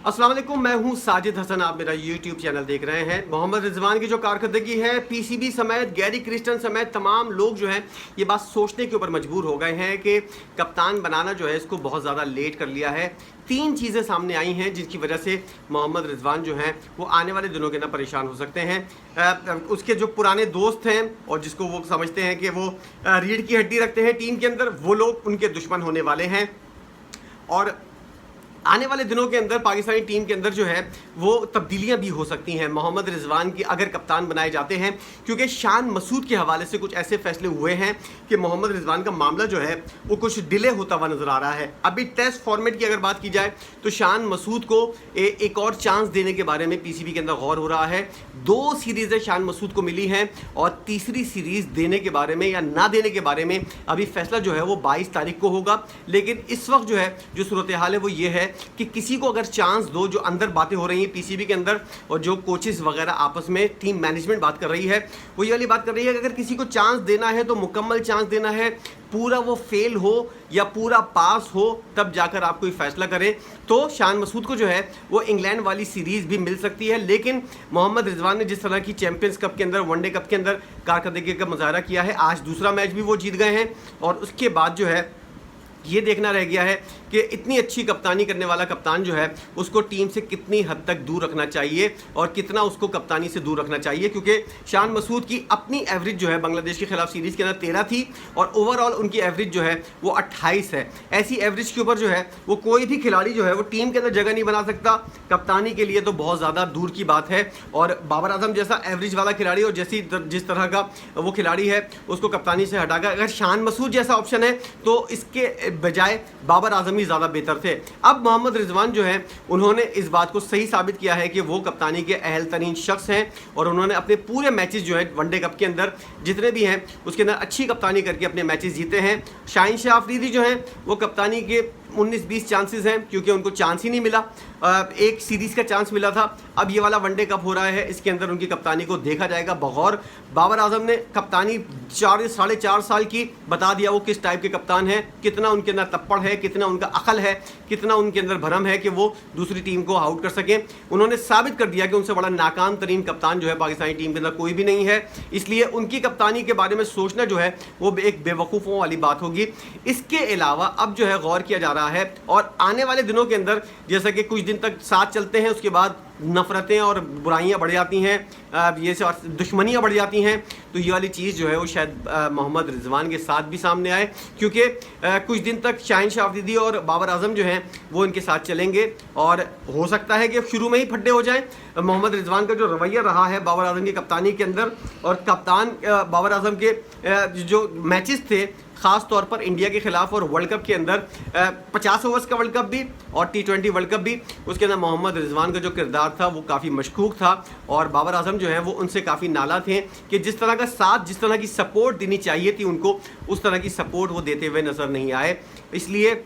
अस्सलाम वालेकुम, मैं हूं साजिद हसन। आप मेरा यूट्यूब चैनल देख रहे हैं। मोहम्मद रिजवान की जो कारकर्दगी है, पीसीबी समेत गैरी क्रिस्टन समेत तमाम लोग जो हैं ये बात सोचने के ऊपर मजबूर हो गए हैं कि कप्तान बनाना जो है इसको बहुत ज़्यादा लेट कर लिया है। 3 चीज़ें सामने आई हैं जिनकी वजह से मोहम्मद रिजवान जो हैं वो आने वाले दिनों के अंदर परेशान हो सकते हैं। उसके जो पुराने दोस्त हैं और जिसको वो समझते हैं कि वो रीढ़ की हड्डी रखते हैं टीम के अंदर, वो लोग उनके दुश्मन होने वाले हैं। और आने वाले दिनों के अंदर पाकिस्तानी टीम के अंदर जो है वो तब्दीलियां भी हो सकती हैं मोहम्मद रिजवान की अगर कप्तान बनाए जाते हैं, क्योंकि शान मसूद के हवाले से कुछ ऐसे फैसले हुए हैं कि मोहम्मद रिजवान का मामला जो है वो कुछ डिले होता हुआ नज़र आ रहा है। अभी टेस्ट फॉर्मेट की अगर बात की जाए तो शान मसूद को एक और चांस देने के बारे में पीसीबी के अंदर गौर हो रहा है। 2 सीरीज़ें शान मसूद को मिली हैं और तीसरी सीरीज़ देने के बारे में या ना देने के बारे में अभी फैसला जो है वो 22 तारीख को होगा। लेकिन इस वक्त जो है जो सूरत हाल है वो ये है कि किसी को अगर चांस दो, जो अंदर बातें हो रही हैं पीसीबी के अंदर और जो कोचेस वगैरह आपस में टीम मैनेजमेंट बात कर रही है, वो ये वाली बात कर रही है कि अगर किसी को चांस देना है तो मुकम्मल चांस देना है, पूरा वो फेल हो या पूरा पास हो तब जाकर आप कोई फैसला करें। तो शान मसूद को जो है वो इंग्लैंड वाली सीरीज़ भी मिल सकती है। लेकिन मोहम्मद रिजवान ने जिस तरह की चैंपियंस कप के अंदर, वनडे कप के अंदर कारकर्दगी का मुजाहरा किया है, आज दूसरा मैच भी वो जीत गए हैं और उसके बाद जो है ये देखना रह गया है कि इतनी अच्छी कप्तानी करने वाला कप्तान जो है उसको टीम से कितनी हद तक दूर रखना चाहिए और कितना उसको कप्तानी से दूर रखना चाहिए। क्योंकि शान मसूद की अपनी एवरेज जो है बांग्लादेश के खिलाफ सीरीज़ के अंदर 13 थी और ओवरऑल उनकी एवरेज जो है वो 28 है। ऐसी एवरेज के ऊपर जो है वो कोई भी खिलाड़ी जो है वो टीम के अंदर जगह नहीं बना सकता। कप्तानी के लिए तो बहुत ज़्यादा दूर की बात है। और बाबर आजम जैसा एवरेज वाला खिलाड़ी और जिस तरह का वो खिलाड़ी है उसको कप्तानी से हटाकर अगर शान मसूद जैसा ऑप्शन है तो इसके बजाय बाबर आजम ही ज़्यादा बेहतर थे। अब मोहम्मद रिजवान जो है उन्होंने इस बात को सही साबित किया है कि वो कप्तानी के अहल तरीन शख्स हैं और उन्होंने अपने पूरे मैचेस जो है वनडे कप के अंदर जितने भी हैं उसके अंदर अच्छी कप्तानी करके अपने मैचेस जीते हैं। शाहिनशाह अफरीदी जो हैं वो कप्तानी के 19-20 चांसेस हैं क्योंकि उनको चांस ही नहीं मिला। एक सीरीज़ का चांस मिला था। अब ये वाला वनडे कप हो रहा है, इसके अंदर उनकी कप्तानी को देखा जाएगा बगौर। बाबर आजम ने कप्तानी 4-4.5 साल की बता दिया वो किस टाइप के कप्तान हैं, कितना उनके अंदर तप्पड़ है, कितना उनका अकल है, कितना उनके अंदर भरम है कि वो दूसरी टीम को आउट कर सकें। उन्होंने साबित कर दिया कि उनसे बड़ा नाकाम तरीन कप्तान जो है पाकिस्तानी टीम के अंदर कोई भी नहीं है। इसलिए उनकी कप्तानी के बारे में सोचना जो है वो एक बेवकूफ़ों वाली बात होगी। इसके अलावा अब जो है गौर किया जा रहा है और आने वाले दिनों के अंदर जैसा कि कुछ दिन तक साथ चलते हैं उसके बाद नफ़रतें और बुराइयां बढ़ जाती हैं, ये से दुश्मनियां बढ़ जाती हैं। तो ये वाली चीज़ जो है वो शायद मोहम्मद रिजवान के साथ भी सामने आए, क्योंकि कुछ दिन तक शाहिनशाह अफरीदी और बाबर आजम जो हैं वो इनके साथ चलेंगे और हो सकता है कि शुरू में ही फड्डे हो जाएं। मोहम्मद रिजवान का जो रवैया रहा है बाबर आजम की कप्तानी के अंदर और कप्तान बाबर आजम के जो मैचेस थे ख़ास तौर पर इंडिया के ख़िलाफ़ और वर्ल्ड कप के अंदर 50 ओवर्स का वर्ल्ड कप भी और T20 वर्ल्ड कप भी, उसके अंदर मोहम्मद रिजवान का जो किरदार था वो काफ़ी मशकूक था और बाबर आजम जो है वो उनसे काफ़ी नाला थे कि जिस तरह का साथ, जिस तरह की सपोर्ट देनी चाहिए थी उनको, उस तरह की सपोर्ट वो देते हुए नज़र नहीं आए। इसलिए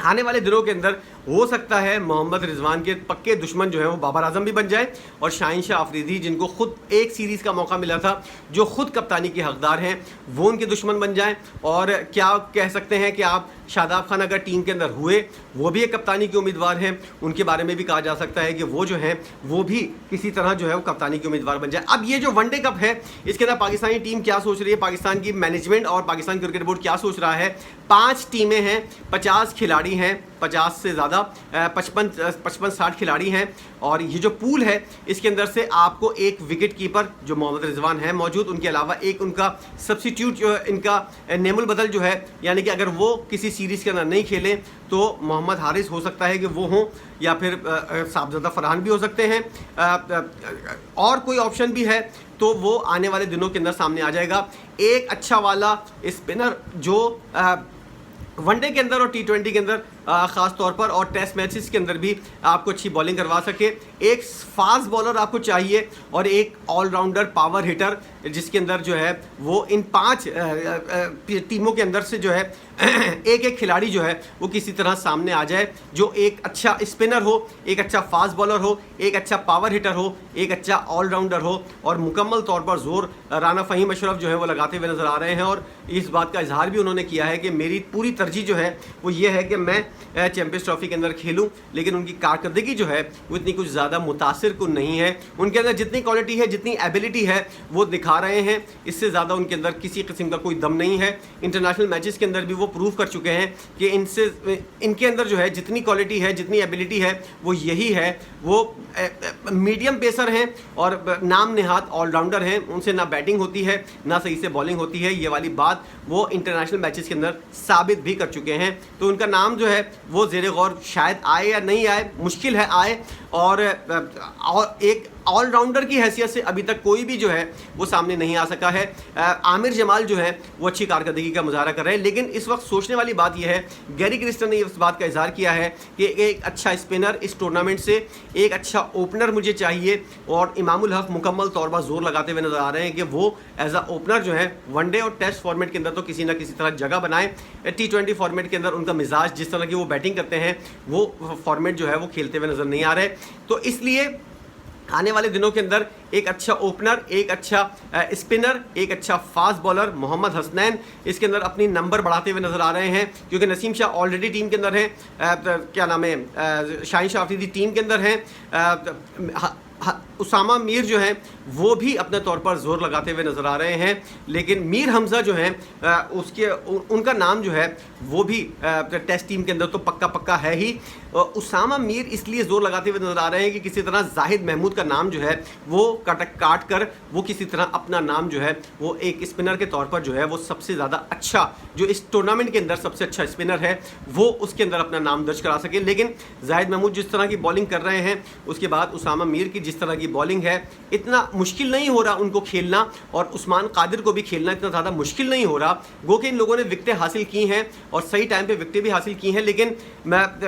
आने वाले दिनों के अंदर हो सकता है मोहम्मद रिजवान के पक्के दुश्मन जो है वो बाबर आजम भी बन जाए और शाहिनशाह अफरीदी जिनको खुद एक सीरीज़ का मौका मिला था, जो खुद कप्तानी के हकदार हैं, वो उनके दुश्मन बन जाएं। और क्या कह सकते हैं कि आप शादाब खान अगर टीम के अंदर हुए, वो भी एक कप्तानी के उम्मीदवार हैं, उनके बारे में भी कहा जा सकता है कि वो जो हैं वो भी किसी तरह जो है वो कप्तानी के उम्मीदवार बन जाए। अब ये जो वनडे कप है इसके अंदर पाकिस्तानी टीम क्या सोच रही है, पाकिस्तान की मैनेजमेंट और पाकिस्तान क्रिकेट बोर्ड क्या सोच रहा है। 5 टीमें हैं, 50 खिलाड़ी हैं, 50 से ज़्यादा 55-60 खिलाड़ी हैं और ये जो पूल है इसके अंदर से आपको एक विकेट कीपर जो मोहम्मद रिजवान है मौजूद, उनके अलावा एक उनका सब्सिट्यूट जो इनका नेमुल बदल जो है, यानी कि अगर वो किसी सीरीज़ के अंदर नहीं खेलें तो मोहम्मद हारिस हो सकता है कि वो हों या फिर साहबजादा फरहान भी हो सकते हैं। और कोई ऑप्शन भी है तो वो आने वाले दिनों के अंदर सामने आ जाएगा। एक अच्छा वाला स्पिनर जो वनडे के अंदर और T20 के अंदर ख़ास तौर पर और टेस्ट मैचेस के अंदर भी आपको अच्छी बॉलिंग करवा सके, एक फास्ट बॉलर आपको चाहिए और एक ऑलराउंडर पावर हिटर जिसके अंदर जो है वो इन 5 टीमों के अंदर से जो है एक एक खिलाड़ी जो है वो किसी तरह सामने आ जाए, जो एक अच्छा स्पिनर हो, एक अच्छा फास्ट बॉलर हो, एक अच्छा पावर हिटर हो, एक अच्छा ऑलराउंडर हो और मुकम्मल तौर पर जोर राना फ़हीम अशरफ जो है वो लगाते हुए नज़र आ रहे हैं। और इस बात का इजहार भी उन्होंने किया है कि मेरी पूरी तरजीह जो है वो ये है कि मैं चैंपियंस ट्रॉफी के अंदर खेलूं, लेकिन उनकी कारकर्दगी जो है वो इतनी कुछ ज़्यादा मुतासिर कुन नहीं है। उनके अंदर जितनी क्वालिटी है, जितनी एबिलिटी है वो दिखा रहे हैं, इससे ज़्यादा उनके अंदर किसी किस्म का कोई दम नहीं है। इंटरनेशनल मैचेस के अंदर भी वो प्रूव कर चुके हैं कि इनके अंदर जो है जितनी क्वालिटी है, जितनी एबिलिटी है वो यही है। वो मीडियम पेसर हैं और नाम नेहात ऑलराउंडर हैं। उनसे ना बैटिंग होती है ना सही से बॉलिंग होती है, ये वाली बात वो इंटरनेशनल मैचेस के अंदर साबित भी कर चुके हैं। तो उनका नाम जो है वो ज़ेरे गौर शायद आए या नहीं आए, मुश्किल है आए। और एक ऑलराउंडर की हैसियत से अभी तक कोई भी जो है वो सामने नहीं आ सका है। आमिर जमाल जो है वो अच्छी कारकर्दगी का मुजाहरा कर रहे हैं, लेकिन इस वक्त सोचने वाली बात यह है, गैरी क्रिस्टन ने इस बात का इजहार किया है कि एक अच्छा स्पिनर इस टूर्नामेंट से, एक अच्छा ओपनर मुझे चाहिए। और इमामुल हक मुकम्मल तौर पर जोर लगाते हुए नजर आ रहे हैं कि वो एज अ ओपनर जो है वनडे और टेस्ट फॉर्मेट के अंदर तो किसी ना किसी तरह जगह बनाए। T20 फॉर्मेट के अंदर उनका मिजाज, जिस तरह की वो बैटिंग करते हैं, वो फॉर्मेट जो है वो खेलते हुए नजर नहीं आ रहे। तो इसलिए आने वाले दिनों के अंदर एक अच्छा ओपनर, एक अच्छा स्पिनर, एक अच्छा फास्ट बॉलर मोहम्मद हसनैन इसके अंदर अपनी नंबर बढ़ाते हुए नजर आ रहे हैं, क्योंकि नसीम शाह ऑलरेडी टीम के अंदर हैं, क्या नाम है, शाहीन शाह अफरीदी टीम के अंदर हैं, उसामा मीर जो हैं वो भी अपने तौर पर जोर लगाते हुए नज़र आ रहे हैं। लेकिन मीर हमज़ा जो हैं उनका नाम जो है वो भी टेस्ट टीम के अंदर तो पक्का पक्का है ही। उसामा मीर इसलिए जोर लगाते हुए नज़र आ रहे हैं कि किसी तरह जाहिद महमूद का नाम जो है वो काट कर वो किसी तरह अपना नाम जो है वो एक स्पिनर के तौर पर जो है वो सबसे ज़्यादा अच्छा, जो इस टूर्नामेंट के अंदर सबसे अच्छा स्पिनर है, वो उसके अंदर अपना नाम दर्ज करा सके। लेकिन जाहिद महमूद जिस तरह की बॉलिंग कर रहे हैं, उसके बाद उसामा मीर की जिस तरह की बॉलिंग है, इतना मुश्किल नहीं हो रहा उनको खेलना, और उस्मान कादिर को भी खेलना इतना ज़्यादा मुश्किल नहीं हो रहा। गो कि इन लोगों ने विकेटें हासिल की हैं और सही टाइम पे विकेटें भी हासिल की हैं, लेकिन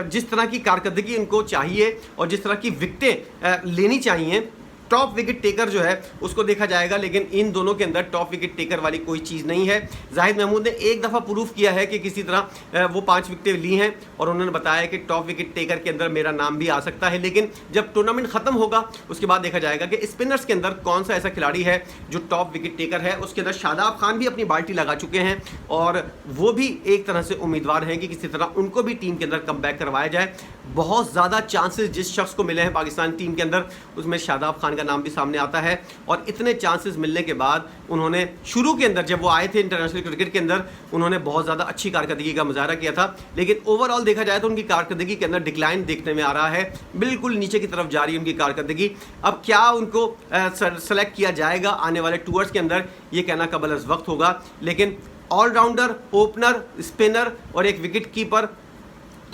जिस तरह की कारकर्दगी इनको चाहिए और जिस तरह की विकेटें लेनी चाहिए, टॉप विकेट टेकर जो है उसको देखा जाएगा, लेकिन इन दोनों के अंदर टॉप विकेट टेकर वाली कोई चीज़ नहीं है। जाहिद महमूद ने एक दफ़ा प्रूफ किया है कि किसी तरह वो 5 विकेटें ली हैं और उन्होंने बताया कि टॉप विकेट टेकर के अंदर मेरा नाम भी आ सकता है। लेकिन जब टूर्नामेंट ख़त्म होगा उसके बाद देखा जाएगा कि स्पिनर्स के अंदर कौन सा ऐसा खिलाड़ी है जो टॉप विकेट टेकर है। उसके अंदर शादाब खान भी अपनी बाल्टी लगा चुके हैं और वो भी एक तरह से उम्मीदवार हैं कि किसी तरह उनको भी टीम के अंदर कम बैक करवाया जाए। बहुत ज़्यादा चांसेस जिस शख्स को मिले हैं पाकिस्तान टीम के अंदर, उसमें शादाब खान का नाम भी सामने आता है। और इतने चांसेस मिलने के बाद उन्होंने शुरू के अंदर जब वो आए थे इंटरनेशनल क्रिकेट के अंदर, उन्होंने बहुत ज़्यादा अच्छी कारकर्दगी का मुजाहरा किया था, लेकिन ओवरऑल देखा जाए तो उनकी कारकर्दगी के अंदर डिक्लाइन देखने में आ रहा है, बिल्कुल नीचे की तरफ जा रही है उनकी कारकर्दगी। अब क्या उनको सेलेक्ट किया जाएगा आने वाले टूर्स के अंदर, ये कहना कबल अज़ वक्त होगा। लेकिन ऑलराउंडर, ओपनर, स्पिनर और एक विकेट कीपर,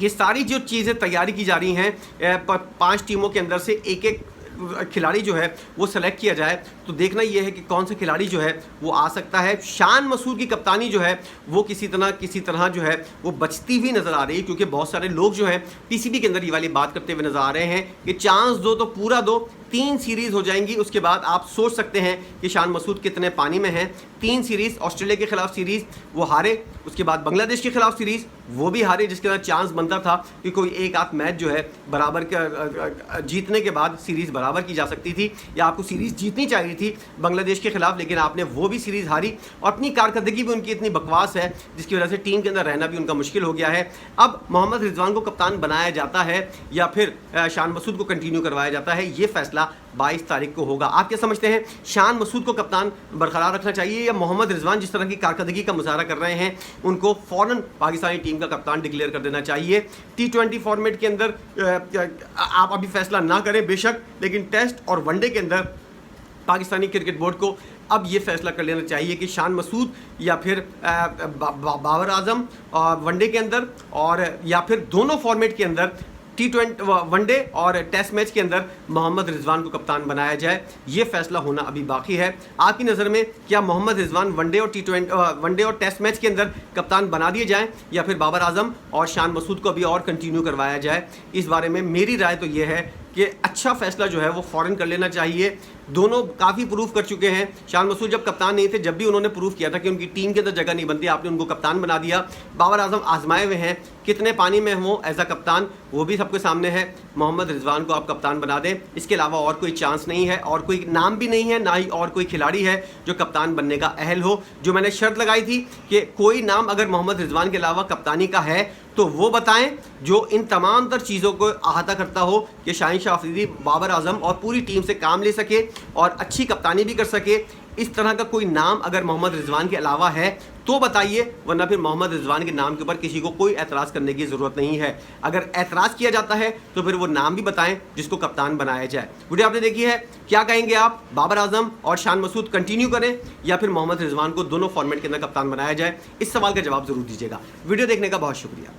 ये सारी जो चीज़ें तैयारी की जा रही हैं 5 टीमों के अंदर से एक एक खिलाड़ी जो है वो सेलेक्ट किया जाए, तो देखना यह है कि कौन सा खिलाड़ी जो है वो आ सकता है। शान मसूद की कप्तानी जो है वो किसी तरह जो है वो बचती हुई नज़र आ रही है, क्योंकि बहुत सारे लोग जो हैं पीसीबी के अंदर ये वाली बात करते हुए नज़र आ रहे हैं कि चांस दो तो पूरा दो, 3 सीरीज़ हो जाएंगी, उसके बाद आप सोच सकते हैं कि शान मसूद कितने पानी में हैं। 3 सीरीज़, ऑस्ट्रेलिया के खिलाफ सीरीज़ वो हारे, उसके बाद बांग्लादेश के खिलाफ सीरीज़ वो भी हारे, जिसके अंदर चांस बनता था कि कोई एक आध मैच जो है बराबर जीतने के बाद सीरीज़ बराबर की जा सकती थी, या आपको सीरीज़ जीतनी चाहिए थी बांग्लादेश के खिलाफ, लेकिन आपने वो भी सीरीज़ हारी। और अपनी कारकर्दगी भी उनकी इतनी बकवास है जिसकी वजह से टीम के अंदर रहना भी उनका मुश्किल हो गया है। अब मोहम्मद रिजवान को कप्तान बनाया जाता है या फिर शान मसूद को कंटिन्यू करवाया जाता है, ये फैसला 22 तारीख को होगा। आप क्या समझते हैं, शान मसूद को कप्तान बरकरार रखना चाहिए या मोहम्मद रिजवान जिस तरह की कारकर्दगी का मुजाहरा कर रहे हैं उनको फ़ौरन पाकिस्तानी टीम का कप्तान डिक्लेयर कर देना चाहिए? T20 फॉर्मेट के अंदर आप अभी फैसला ना करें बेशक, लेकिन टेस्ट और वनडे के अंदर पाकिस्तानी क्रिकेट बोर्ड को अब ये फैसला कर लेना चाहिए कि शान मसूद या फिर बाबर आजम वनडे के अंदर, और या फिर दोनों फॉर्मेट के अंदर T20 वनडे और टेस्ट मैच के अंदर मोहम्मद रिजवान को कप्तान बनाया जाए। ये फैसला होना अभी बाकी है। आपकी नज़र में क्या मोहम्मद रिजवान वनडे और टेस्ट मैच के अंदर कप्तान बना दिए जाएं, या फिर बाबर आजम और शान मसूद को अभी और कंटिन्यू करवाया जाए? इस बारे में मेरी राय तो ये है कि अच्छा फैसला जो है वो फ़ौरन कर लेना चाहिए। दोनों काफ़ी प्रूफ कर चुके हैं। शान मसूद जब कप्तान नहीं थे, जब भी उन्होंने प्रूफ किया था कि उनकी टीम के अंदर जगह नहीं बनती, आपने उनको कप्तान बना दिया। बाबर आजम आजमाए हुए हैं, कितने पानी में हो एज अ कप्तान वो भी सबके सामने है। मोहम्मद रिजवान को आप कप्तान बना दें, इसके अलावा और कोई चांस नहीं है, और कोई नाम भी नहीं है, ना ही और कोई खिलाड़ी है जो कप्तान बनने का अहल हो। जो मैंने शर्त लगाई थी कि कोई नाम अगर मोहम्मद रिजवान के अलावा कप्तानी का है तो वो बताएं जो इन तमाम तर चीज़ों को अहाता करता हो कि शाहीन शाह अफरीदी, बाबर आजम और पूरी टीम से काम ले सके और अच्छी कप्तानी भी कर सके। इस तरह का कोई नाम अगर मोहम्मद रिजवान के अलावा है तो बताइए, वरना फिर मोहम्मद रिजवान के नाम के ऊपर किसी को कोई एतराज़ करने की ज़रूरत नहीं है। अगर एतराज़ किया जाता है तो फिर वो नाम भी बताएं जिसको कप्तान बनाया जाए। वीडियो आपने देखी है, क्या कहेंगे आप? बाबर आजम और शान मसूद कंटिन्यू करें या फिर मोहम्मद रिजवान को दोनों फॉर्मेट के अंदर कप्तान बनाया जाए? इस सवाल का जवाब ज़रूर दीजिएगा। वीडियो देखने का बहुत शुक्रिया।